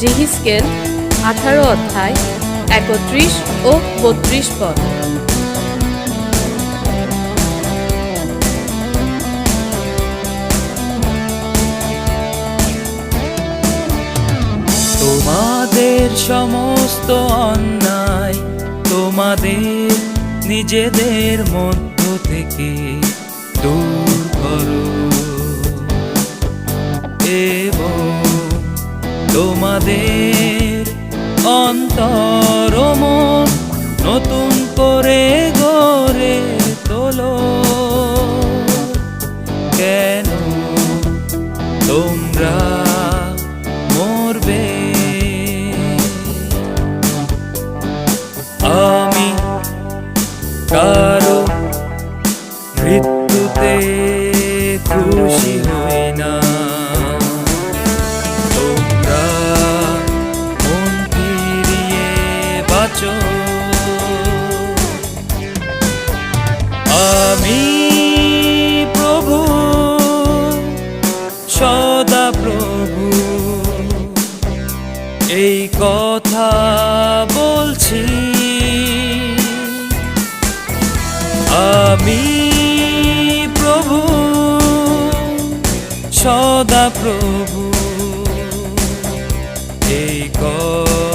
যেহিস্কেল 18 অধ্যায় 31 ও 32 পদ। তোমাদের সমস্ত অন্যায় তোমাদের নিজেদের মধ্য থেকে দূর করো এবং তোমাদের অন্তর মন নতুন করে গড়ে তোলো। কেন তোমরা মরবে? আমি কারো মৃত্যুতে খুশি হই না। তোমরা মন ফিরিয়ে বাঁচো। আমি প্রভু, সদা প্রভু, এই কথা বলছি। আমি প্রভু, সদা প্রভু, এই কথা